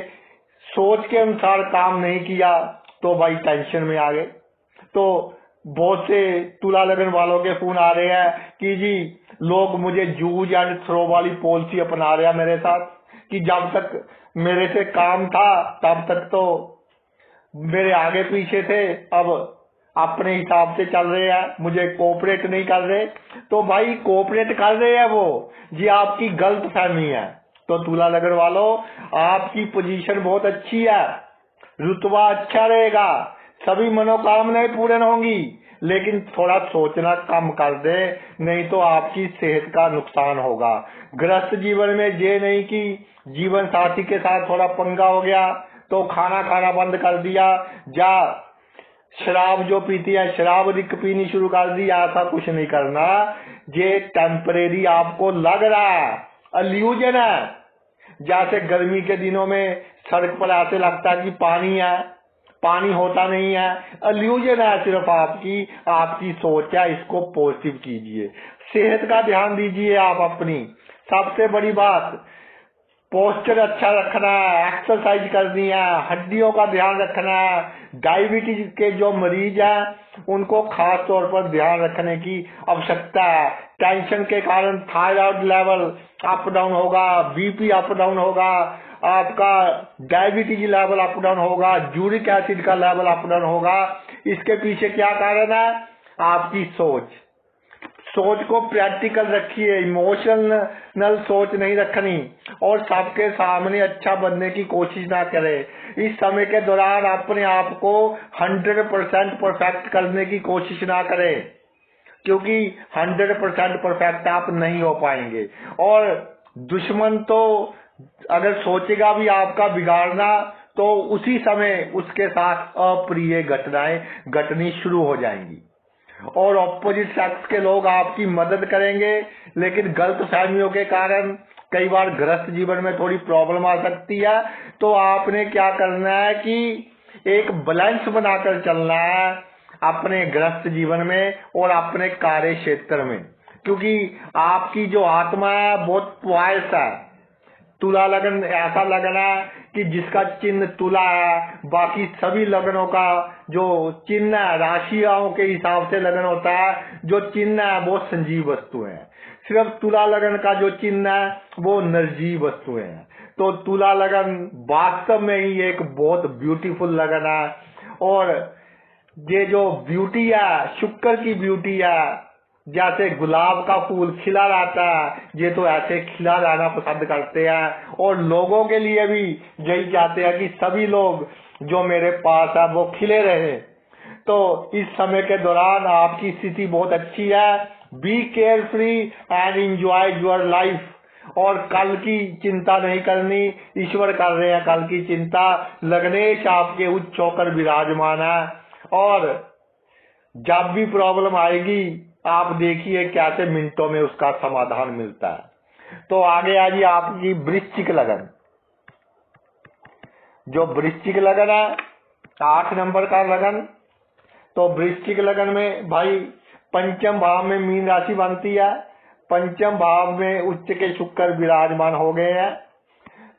सोच के अनुसार काम नहीं किया, तो भाई टेंशन में आ गए। तो बहुत से तुला लगन वालों के फोन आ रहे हैं कि जी लोग मुझे यूज एंड थ्रो वाली पॉलिसी अपना रहे हैं मेरे साथ, कि जब तक मेरे से काम था तब तक तो मेरे आगे पीछे थे, अब अपने हिसाब से चल रहे हैं, मुझे कोऑपरेट नहीं कर रहे। तो भाई कोऑपरेट कर रहे हैं वो, ये आपकी गलत फहमी है। तो तुला लगन वालों, आपकी पोजीशन बहुत अच्छी है, रुतबा अच्छा रहेगा, सभी मनोकामनाएं पूर्ण होंगी, लेकिन थोड़ा सोचना कम कर दे, नहीं तो आपकी सेहत का नुकसान होगा। गृहस्थ जीवन में ये नहीं कि जीवन साथी के साथ थोड़ा पंगा हो गया तो खाना खाना बंद कर दिया, या शराब जो पीती है शराब अधिक पीनी शुरू कर दी, ऐसा कुछ नहीं करना। ये टेम्परेरी आपको लग रहा है, इल्यूजन है। जैसे गर्मी के दिनों में सड़क पर ऐसे लगता है कि पानी है, पानी होता नहीं है, इल्यूजन है सिर्फ आपकी सोच है। इसको पॉजिटिव कीजिए, सेहत का ध्यान दीजिए आप अपनी। सबसे बड़ी बात, पोस्चर अच्छा रखना है, एक्सरसाइज करनी है, हड्डियों का ध्यान रखना है। डायबिटीज के जो मरीज हैं उनको खास तौर पर ध्यान रखने की आवश्यकता है। टेंशन के कारण थायराइड लेवल अप डाउन होगा, बीपी अप डाउन होगा, आपका डायबिटीज लेवल अप डाउन होगा, यूरिक एसिड का लेवल अप डाउन होगा। इसके पीछे क्या कारण है? आपकी सोच को प्रैक्टिकल रखिए, इमोशनल सोच नहीं रखनी, और सबके सामने अच्छा बनने की कोशिश ना करें। इस समय के दौरान अपने आप को 100% परफेक्ट करने की कोशिश ना करें, क्योंकि 100% परफेक्ट आप नहीं हो पाएंगे। और दुश्मन तो अगर सोचेगा भी आपका बिगाड़ना, तो उसी समय उसके साथ अप्रिय घटनाएं घटनी शुरू हो जाएंगी, और ऑपोजिट सेक्स के लोग आपकी मदद करेंगे, लेकिन गलत फहमियों के कारण कई बार गृहस्थ जीवन में थोड़ी प्रॉब्लम आ सकती है। तो आपने क्या करना है कि एक बैलेंस बनाकर चलना है अपने गृहस्थ जीवन में और अपने कार्य क्षेत्र में, क्योंकि आपकी जो आत्मा है बहुत प्वाइस है। तुला लगन ऐसा लगना है कि जिसका चिन्ह तुला है, बाकी सभी लगनों का जो चिन्ह है राशियों के हिसाब से लगन होता है, जो चिन्ह है वो संजीव वस्तु है। सिर्फ तुला लगन का जो चिन्ह है वो निर्जीव वस्तु है। तो तुला लगन वास्तव में ही एक बहुत ब्यूटीफुल लगन है, और ये जो ब्यूटी है, शुक्र की ब्यूटी है। जैसे गुलाब का फूल खिला रहता है, ये तो ऐसे खिला रहना पसंद करते हैं, और लोगों के लिए भी यही चाहते हैं कि सभी लोग जो मेरे पास है वो खिले रहे। तो इस समय के दौरान आपकी स्थिति बहुत अच्छी है। Be carefree and enjoy your life, और कल की चिंता नहीं करनी, ईश्वर कर रहे हैं कल की चिंता। लग्नेश आपके उच्च होकर विराजमान है, और जब भी प्रॉब्लम आएगी आप देखिए कैसे मिनटों में उसका समाधान मिलता है। तो आगे आइए आपकी वृश्चिक लगन। जो वृश्चिक लगन है 8 नंबर का लगन, तो वृश्चिक लगन में भाई पंचम भाव में मीन राशि बनती है, पंचम भाव में उच्च के शुक्र विराजमान हो गए हैं।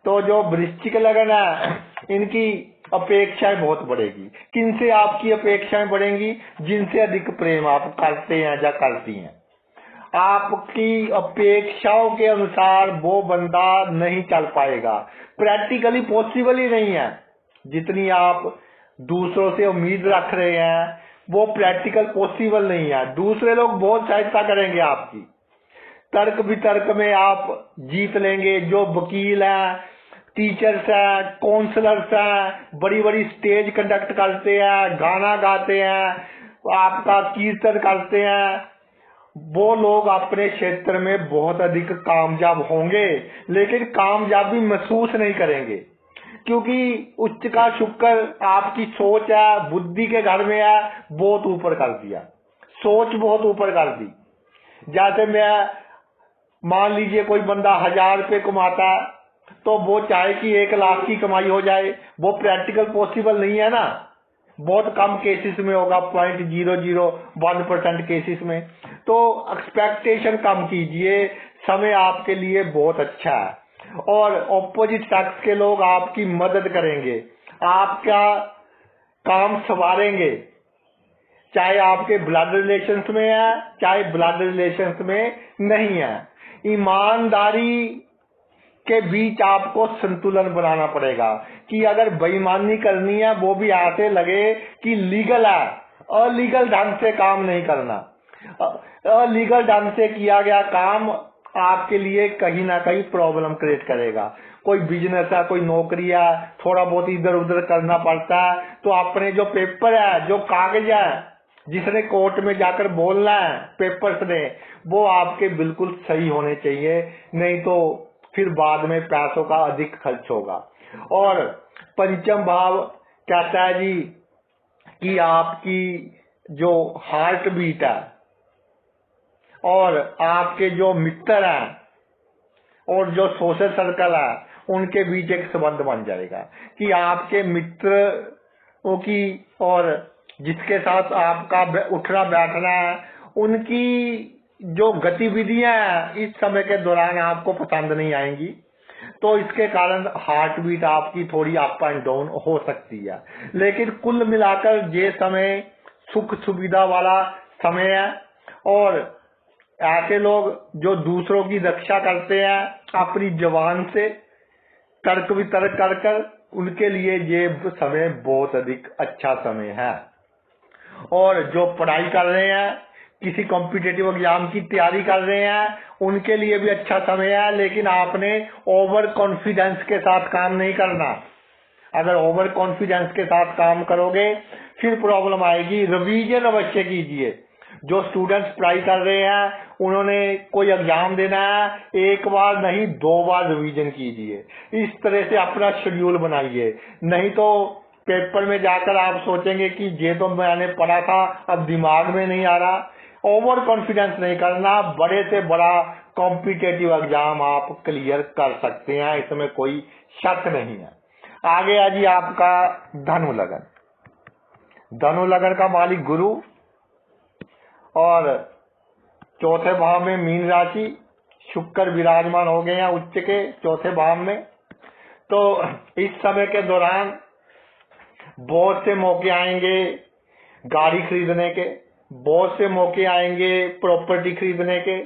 तो जो वृश्चिक लगन है इनकी अपेक्षाएं बहुत बढ़ेगी। किनसे आपकी अपेक्षाएं बढ़ेंगी? जिनसे अधिक प्रेम आप करते हैं या करती हैं। आपकी अपेक्षाओं के अनुसार वो बंदा नहीं चल पाएगा, प्रैक्टिकली पॉसिबल ही नहीं है। जितनी आप दूसरों से उम्मीद रख रहे हैं वो प्रैक्टिकल पॉसिबल नहीं है। दूसरे लोग बहुत सहायता करेंगे आपकी, तर्क वितर्क में आप जीत लेंगे। जो वकील हैं टीचर्स हैं, काउंसलर्स हैं, बड़ी बड़ी स्टेज कंडक्ट करते हैं, गाना गाते हैं, आपका कीर्तन करते हैं, वो लोग अपने क्षेत्र में बहुत अधिक कामयाब होंगे, लेकिन कामयाबी महसूस नहीं करेंगे, क्योंकि उच्च का शुक्र आपकी सोच है, बुद्धि के घर में है, बहुत ऊपर कर दिया, सोच बहुत ऊपर कर दी। जैसे मैं मान लीजिए कोई बंदा 1000 रुपये कमाता है, तो वो चाहे कि 1 लाख की कमाई हो जाए, वो प्रैक्टिकल पॉसिबल नहीं है ना, बहुत कम केसेस में होगा, 0.001% केसेस में। तो एक्सपेक्टेशन कम कीजिए, समय आपके लिए बहुत अच्छा है और ऑपोजिट सेक्स के लोग आपकी मदद करेंगे, आपका काम संवारेंगे, चाहे आपके ब्लड रिलेशंस में है, चाहे ब्लड रिलेशंस में नहीं है। ईमानदारी के बीच आपको संतुलन बनाना पड़ेगा कि अगर बेईमानी करनी है वो भी ऐसे लगे कि लीगल है, अलीगल ढंग से काम नहीं करना। अलीगल ढंग से किया गया काम आपके लिए कहीं ना कहीं प्रॉब्लम क्रिएट करेगा। कोई बिजनेस है, कोई नौकरी है, थोड़ा बहुत इधर उधर करना पड़ता है, तो अपने जो पेपर है, जो कागज है, जिसने कोर्ट में जाकर बोलना है पेपर्स ने, वो आपके बिल्कुल सही होने चाहिए, नहीं तो फिर बाद में पैसों का अधिक खर्च होगा। और पंचम भाव कहता है जी कि आपकी जो हार्ट बीट है और आपके जो मित्र हैं और जो सोशल सर्कल है, उनके बीच एक संबंध बन जाएगा कि आपके मित्रों की और जिसके साथ आपका उठना बैठना है, उनकी जो गतिविधियां हैं इस समय के दौरान आपको पसंद नहीं आएंगी, तो इसके कारण हार्ट बीट आपकी थोड़ी अप एंड डाउन हो सकती है। लेकिन कुल मिलाकर ये समय सुख सुविधा वाला समय है और ऐसे लोग जो दूसरों की रक्षा करते हैं अपनी जबान से तर्क वितर्क कर कर, उनके लिए ये समय बहुत अधिक अच्छा समय है। और जो पढ़ाई कर रहे हैं, किसी कॉम्पिटिटिव एग्जाम की तैयारी कर रहे हैं, उनके लिए भी अच्छा समय है, लेकिन आपने ओवर कॉन्फिडेंस के साथ काम नहीं करना। अगर ओवर कॉन्फिडेंस के साथ काम करोगे फिर प्रॉब्लम आएगी। रिवीजन अवश्य कीजिए। जो स्टूडेंट्स पढ़ाई कर रहे हैं, उन्होंने कोई एग्जाम देना है, 1 बार नहीं 2 बार रिवीजन कीजिए। इस तरह से अपना शेड्यूल बनाइए, नहीं तो पेपर में जाकर आप सोचेंगे कि ये तो मैंने पढ़ा था, अब दिमाग में नहीं आ रहा। ओवर कॉन्फिडेंस नहीं करना, बड़े से बड़ा कॉम्पिटिटिव एग्जाम आप क्लियर कर सकते हैं, इसमें कोई शक नहीं है। आगे है जी आपका धनु लगन। धनु लगन का मालिक गुरु और चौथे भाव में मीन राशि, शुक्र विराजमान हो गए हैं उच्च के चौथे भाव में। तो इस समय के दौरान बहुत से मौके आएंगे गाड़ी खरीदने के, बहुत से मौके आएंगे प्रॉपर्टी खरीदने के,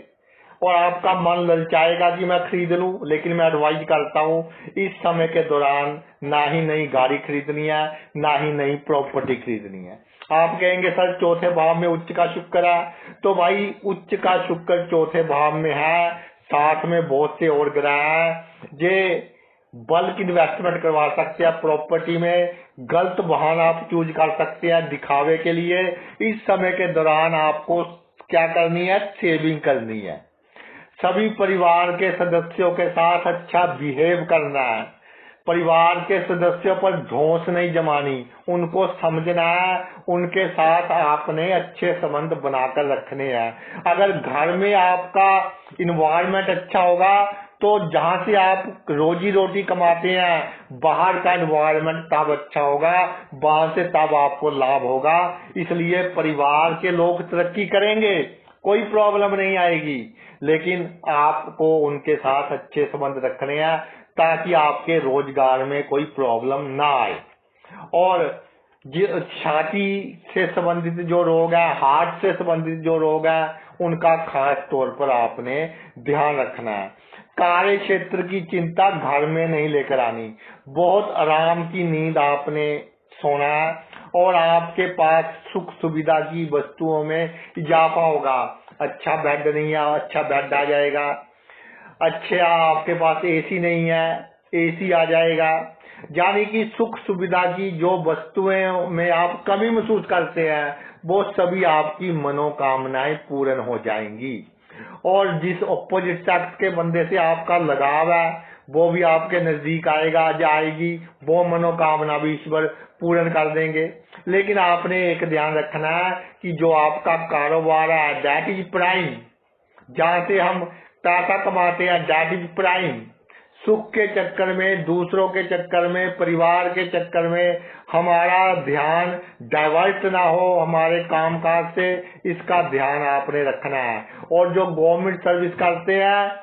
और आपका मन ललचाएगा कि मैं खरीद लूं, लेकिन मैं एडवाइज करता हूं इस समय के दौरान ना ही नई गाड़ी खरीदनी है, ना ही नई प्रॉपर्टी खरीदनी है। आप कहेंगे सर चौथे भाव में उच्च का शुक्र है, तो भाई उच्च का शुक्र चौथे भाव में है, साथ में बहुत से और ग्रह हैं जे बल्क इन्वेस्टमेंट करवा सकते हैं प्रॉपर्टी में, गलत वाहन आप चूज कर सकते हैं दिखावे के लिए। इस समय के दौरान आपको क्या करनी है, सेविंग करनी है, सभी परिवार के सदस्यों के साथ अच्छा बिहेव करना है, परिवार के सदस्यों पर धौंस नहीं जमानी, उनको समझना है, उनके साथ आपने अच्छे संबंध बनाकर रखने हैं। अगर घर में आपका इन्वायरमेंट अच्छा होगा तो जहां से आप रोजी रोटी कमाते हैं, बाहर का एनवायरनमेंट तब अच्छा होगा, वहां से तब आपको लाभ होगा। इसलिए परिवार के लोग तरक्की करेंगे, कोई प्रॉब्लम नहीं आएगी, लेकिन आपको उनके साथ अच्छे संबंध रखने हैं ताकि आपके रोजगार में कोई प्रॉब्लम ना आए। और छाती से संबंधित जो रोग है, हार्ट से संबंधित जो रोग है, उनका खास तौर पर आपने ध्यान रखना है। कार्य क्षेत्र की चिंता घर में नहीं लेकर आनी, बहुत आराम की नींद आपने सोना है और आपके पास सुख सुविधा की वस्तुओं में इजाफा होगा। अच्छा बेड नहीं है, अच्छा बेड आ जाएगा। अच्छा आपके पास एसी नहीं है, एसी आ जाएगा। यानी कि सुख सुविधा की जो वस्तुएं में आप कमी महसूस करते हैं वो सभी आपकी मनोकामनाएं पूर्ण हो जाएंगी। और जिस ऑपोजिट सेक्स के बंदे से आपका लगाव है वो भी आपके नजदीक आएगा जाएगी, वो मनोकामना भी ईश्वर पूर्ण कर देंगे। लेकिन आपने एक ध्यान रखना है कि जो आपका कारोबार है दैट इज प्राइम, जहां से हम पैसा कमाते हैं दैट इज प्राइम। सुख के चक्कर में, दूसरों के चक्कर में, परिवार के चक्कर में हमारा ध्यान डाइवर्ट ना हो हमारे कामकाज से, इसका ध्यान आपने रखना है। और जो गवर्नमेंट सर्विस करते हैं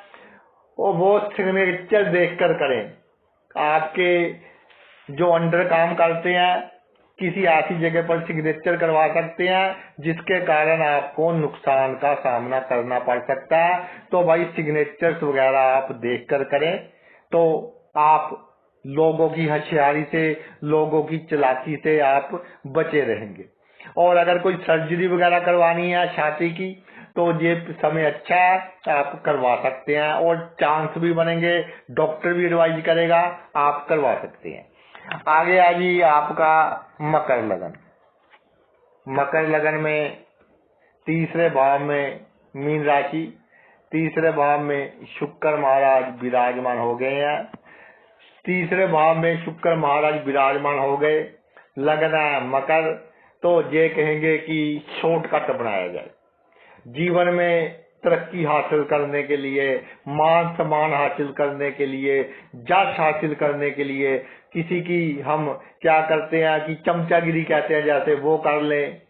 वो सिग्नेचर देखकर करें। आपके जो अंडर काम करते हैं किसी ऐसी जगह पर सिग्नेचर करवा सकते हैं जिसके कारण आपको नुकसान का सामना करना पड़ सकता है। तो भाई सिग्नेचर्स वगैरह आप देखकर करें तो आप लोगों की होशियारी से, लोगों की चालाकी से आप बचे रहेंगे। और अगर कोई सर्जरी वगैरह करवानी है छाती की तो ये समय अच्छा है, आप करवा सकते हैं और चांस भी बनेंगे, डॉक्टर भी एडवाइज करेगा, आप करवा सकते हैं। आगे आ जी आपका मकर लगन। मकर लगन में तीसरे भाव में मीन राशि, तीसरे भाव में शुक्र महाराज विराजमान हो गए हैं। तीसरे भाव में शुक्र महाराज विराजमान हो गए, लगन है मकर, तो ये कहेंगे कि शॉर्टकट बनाया जाए। जीवन में तरक्की हासिल करने के लिए, मान सम्मान हासिल करने के लिए, जश हासिल करने के लिए किसी की हम क्या करते हैं कि चमचागिरी कहते हैं जैसे वो कर लें,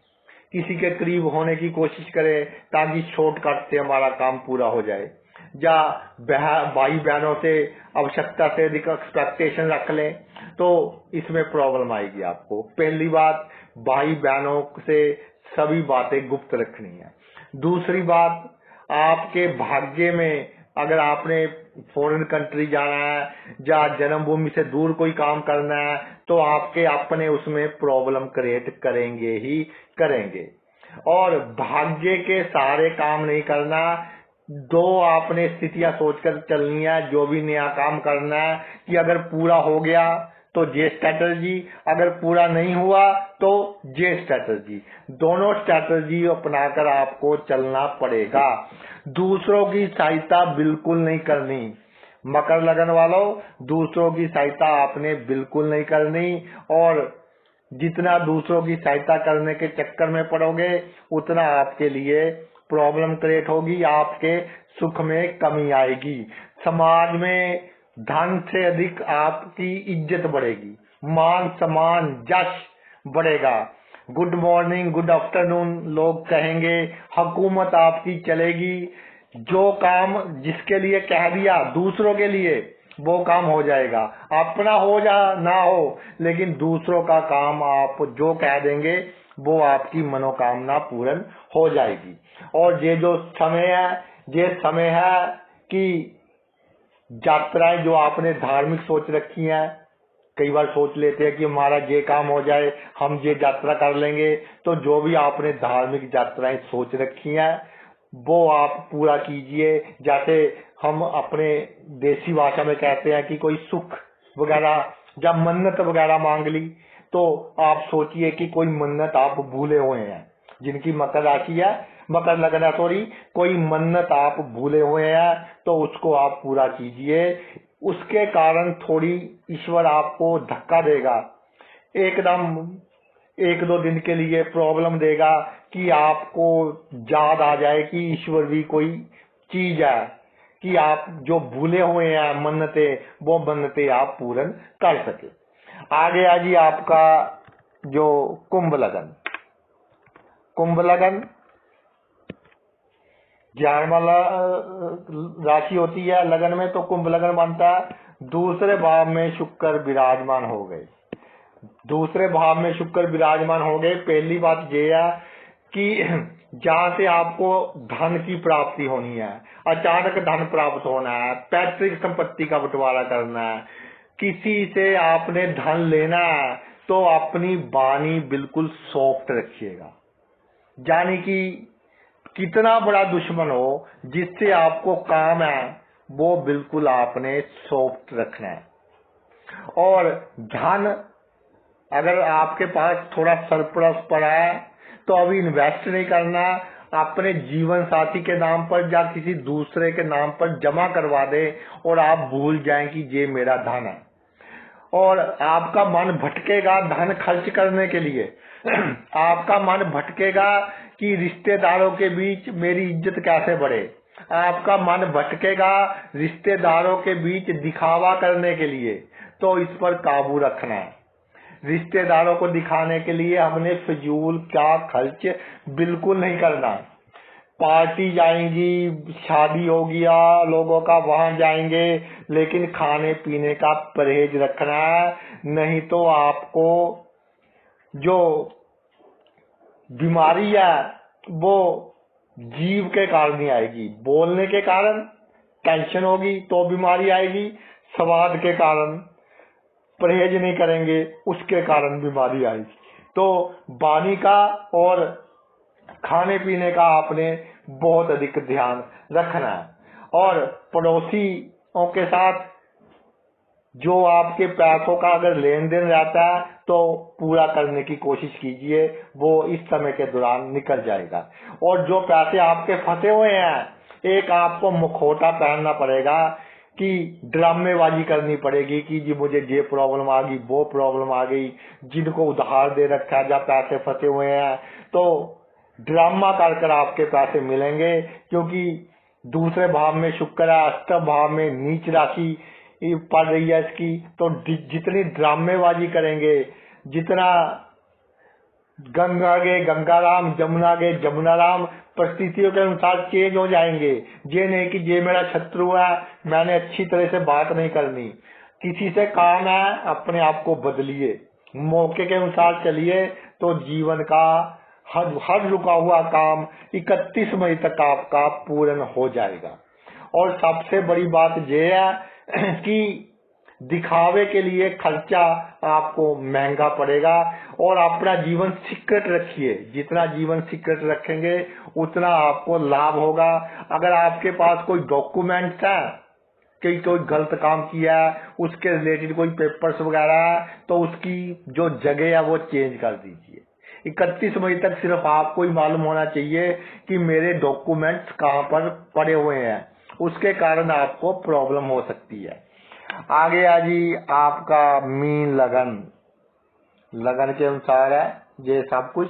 किसी के करीब होने की कोशिश करें ताकि शॉर्टकट से हमारा काम पूरा हो जाए। या भाई बहनों से आवश्यकता से अधिक एक्सपेक्टेशन रख लें तो इसमें प्रॉब्लम आएगी आपको। पहली बात, भाई बहनों से सभी बातें गुप्त रखनी है। दूसरी बात, आपके भाग्य में अगर आपने फॉरेन कंट्री जाना है या जन्मभूमि से दूर कोई काम करना है तो आपके अपने उसमें प्रॉब्लम क्रिएट करेंगे ही करेंगे। और भाग्य के सारे काम नहीं करना, दो आपने स्थितियां सोचकर चलनी है। जो भी नया काम करना है कि अगर पूरा हो गया तो ये स्ट्रेटजी, अगर पूरा नहीं हुआ तो ये स्ट्रेटजी, दोनों स्ट्रेटजी अपनाकर आपको चलना पड़ेगा। दूसरों की सहायता बिल्कुल नहीं करनी। मकर लगन वालों, दूसरों की सहायता आपने बिल्कुल नहीं करनी। और जितना दूसरों की सहायता करने के चक्कर में पड़ोगे उतना आपके लिए प्रॉब्लम क्रिएट होगी, आपके सुख में कमी आएगी। समाज में धन से अधिक आपकी इज्जत बढ़ेगी, मान सम्मान जश बढ़ेगा। गुड मॉर्निंग, गुड आफ्टरनून लोग कहेंगे, हुकूमत आपकी चलेगी। जो काम जिसके लिए कह दिया दूसरों के लिए वो काम हो जाएगा, अपना हो या ना हो लेकिन दूसरों का काम आप जो कह देंगे वो आपकी मनोकामना पूर्ण हो जाएगी। और ये जो समय है, ये समय है कि यात्राएं जो आपने धार्मिक सोच रखी हैं, कई बार सोच लेते हैं कि हमारा ये काम हो जाए हम ये यात्रा कर लेंगे, तो जो भी आपने धार्मिक यात्राएं सोच रखी हैं वो आप पूरा कीजिए। जैसे हम अपने देसी भाषा में कहते हैं कि कोई सुख वगैरह या मन्नत वगैरह मांग ली, तो आप सोचिए कि कोई मन्नत आप भूले हुए हैं, जिनकी मकर राशि है, मकर लगन है सॉरी, कोई मन्नत आप भूले हुए हैं तो उसको आप पूरा कीजिए। उसके कारण थोड़ी ईश्वर आपको धक्का देगा, एकदम एक दो दिन के लिए प्रॉब्लम देगा कि आपको याद आ जाए कि ईश्वर भी कोई चीज है, कि आप जो भूले हुए हैं मन्नते, वो मन्नते आप पूर्ण कर सके। आगे आ जी आपका जो कुंभ लगन। कुंभ लगन ज्ञान वाला राशि होती है लगन में, तो कुंभ लगन बनता है। दूसरे भाव में शुक्र विराजमान हो गए, दूसरे भाव में शुक्र विराजमान हो गए। पहली बात ये है कि जहां से आपको धन की प्राप्ति होनी है, अचानक धन प्राप्त होना है, पैतृक संपत्ति का बंटवारा करना है, किसी से आपने धन लेना है तो अपनी वाणी बिल्कुल सॉफ्ट रखिएगा। यानी कि कितना बड़ा दुश्मन हो जिससे आपको काम है वो बिल्कुल आपने सॉफ्ट रखना है। और धन अगर आपके पास थोड़ा सरप्लस पड़ा है तो अभी इन्वेस्ट नहीं करना, अपने जीवन साथी के नाम पर या किसी दूसरे के नाम पर जमा करवा दे और आप भूल जाएं कि ये मेरा धन है। और आपका मन भटकेगा धन खर्च करने के लिए आपका मन भटकेगा कि रिश्तेदारों के बीच मेरी इज्जत कैसे बढ़े, आपका मन भटकेगा रिश्तेदारों के बीच दिखावा करने के लिए। तो इस पर काबू रखना है। रिश्तेदारों को दिखाने के लिए हमने फिजूल क्या खर्च बिल्कुल नहीं करना। पार्टी जाएंगी, शादी हो गया लोगों का, वहां जाएंगे, लेकिन खाने पीने का परहेज रखना है, नहीं तो आपको जो बीमारी है वो जीव के कारण ही आएगी। बोलने के कारण टेंशन होगी तो बीमारी आएगी, स्वाद के कारण परहेज नहीं करेंगे उसके कारण बीमारी आएगी। तो वाणी का और खाने पीने का आपने बहुत अधिक ध्यान रखना है। और पड़ोसियों के साथ जो आपके पैसों का अगर लेन देन रहता है तो पूरा करने की कोशिश कीजिए, वो इस समय के दौरान निकल जाएगा। और जो पैसे आपके फंसे हुए हैं, एक आपको मुखौटा पहनना पड़ेगा कि ड्रामेबाजी करनी पड़ेगी कि जी मुझे ये प्रॉब्लम आ गई, वो प्रॉब्लम आ गई। जिनको उधार दे रखा है, जब पैसे फंसे हुए हैं, तो ड्रामा कर आपके पैसे मिलेंगे, क्योंकि दूसरे भाव में शुक्र है, अष्टम भाव में नीच राशि पड़ रही है इसकी। तो जितनी ड्रामेबाजी करेंगे, जितना गंगा गे गंगाराम, जमुना गे जमुनाराम, परिस्थितियों के अनुसार चेंज हो जाएंगे। ये नहीं कि ये मेरा शत्रु है, मैंने अच्छी तरह से बात नहीं करनी। किसी से काम है, अपने आप को बदलिए, मौके के अनुसार चलिए, तो जीवन का हर रुका हुआ काम 31 मई तक आपका पूर्ण हो जाएगा। और सबसे बड़ी बात यह है कि दिखावे के लिए खर्चा आपको महंगा पड़ेगा। और अपना जीवन सीक्रेट रखिए, जितना जीवन सीक्रेट रखेंगे उतना आपको लाभ होगा। अगर आपके पास कोई डॉक्यूमेंट्स है कि कोई गलत काम किया है, उसके रिलेटेड कोई पेपर्स वगैरह है, तो उसकी जो जगह है वो चेंज कर दीजिए। 31 मई तक सिर्फ आपको ही मालूम होना चाहिए कि मेरे डॉक्यूमेंट्स कहाँ पर पड़े हुए हैं, उसके कारण आपको प्रॉब्लम हो सकती है। आगे आ जी आपका मीन लगन, लगन के अनुसार है ये सब कुछ।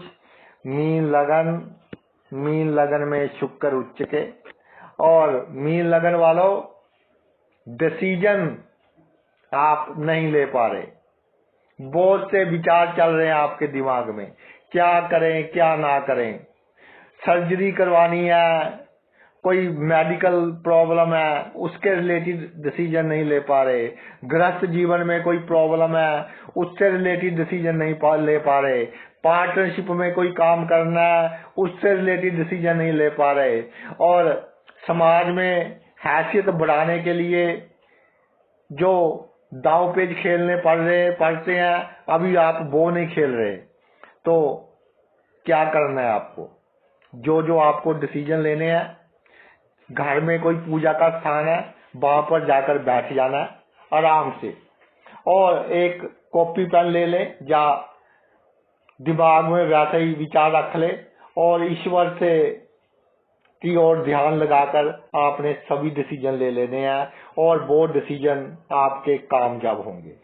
मीन लगन में शुक्र उच्च के, और मीन लगन वालों डिसीजन आप नहीं ले पा रहे, बहुत से विचार चल रहे हैं आपके दिमाग में, क्या करें क्या ना करें। सर्जरी करवानी है, कोई मेडिकल प्रॉब्लम है, उसके रिलेटेड डिसीजन नहीं ले पा रहे। गृहस्थ जीवन में कोई प्रॉब्लम है, उससे रिलेटेड डिसीजन नहीं ले पा रहे। पार्टनरशिप में कोई काम करना है, उससे रिलेटेड डिसीजन नहीं ले पा रहे। और समाज में हैसियत बढ़ाने के लिए जो दांव पेच खेलने पड़ते हैं, अभी आप वो नहीं खेल रहे। तो क्या करना है आपको, जो आपको डिसीजन लेने हैं, घर में कोई पूजा का स्थान है, वहां पर जाकर बैठ जाना है आराम से, और एक कॉपी पेन ले ले, या दिमाग में वैसे ही विचार रख ले, और ईश्वर से की ओर ध्यान लगाकर आपने सभी डिसीजन ले लेने हैं, और वो डिसीजन आपके कामयाब होंगे।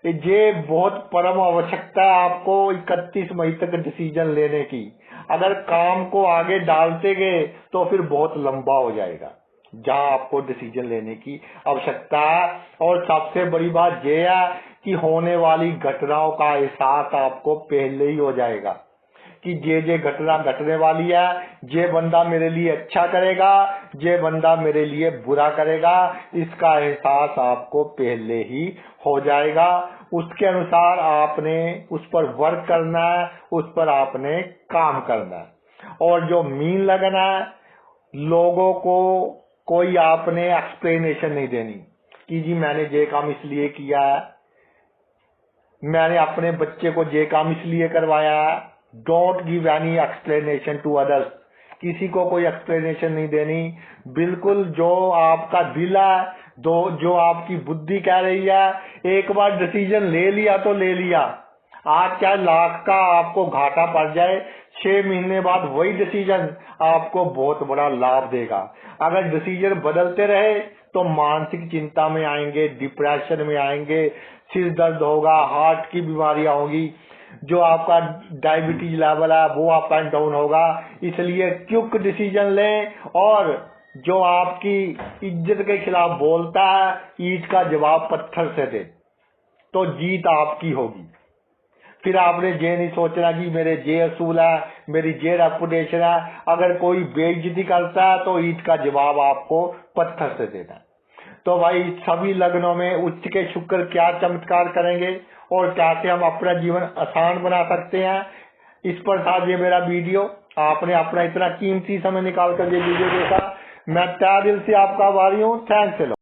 ये बहुत परम आवश्यकता है आपको 31 मई तक डिसीजन लेने की। अगर काम को आगे डालते गए तो फिर बहुत लंबा हो जाएगा, जहां आपको डिसीजन लेने की आवश्यकता है। और सबसे बड़ी बात यह है कि होने वाली घटनाओं का एहसास आपको पहले ही हो जाएगा कि ये घटना घटने वाली है, ये बंदा मेरे लिए अच्छा करेगा, ये बंदा मेरे लिए बुरा करेगा, इसका एहसास आपको पहले ही हो जाएगा। उसके अनुसार आपने उस पर वर्क करना है, उस पर आपने काम करना है। और जो मीन लगना है, लोगों को कोई आपने एक्सप्लेनेशन नहीं देनी कि जी मैंने ये काम इसलिए किया है, मैंने अपने बच्चे को ये काम इसलिए करवाया है। Don't give any explanation to others, किसी को कोई एक्सप्लेनेशन नहीं देनी। बिल्कुल जो आपका दिल है जो आपकी बुद्धि कह रही है, एक बार डिसीजन ले लिया तो ले लिया। आज क्या लाख का आपको घाटा पड़ जाए, 6 महीने बाद वही डिसीजन आपको बहुत बड़ा लाभ देगा। अगर डिसीजन बदलते रहे तो मानसिक चिंता में आएंगे, डिप्रेशन में आएंगे, सिर दर्द होगा, हार्ट की बीमारियां होगी, जो आपका डायबिटीज लेवल है वो अप एंड डाउन होगा। इसलिए क्विक डिसीजन लें, और जो आपकी इज्जत के खिलाफ बोलता है, ईंट का जवाब पत्थर से दे, तो जीत आपकी होगी। फिर आपने ये नहीं सोचना कि मेरे ये असूल है, मेरी ये रेपुटेशन है। अगर कोई बेइज्जती करता है तो ईंट का जवाब आपको पत्थर से देना है। तो भाई सभी लग्नों में उच्च के शुक्र क्या चमत्कार करेंगे और कैसे हम अपना जीवन आसान बना सकते हैं, इस पर था ये मेरा वीडियो। आपने अपना इतना कीमती समय निकाल कर ये वीडियो देखा, मैं तहे दिल से आपका आभारी हूँ। थैंक्स।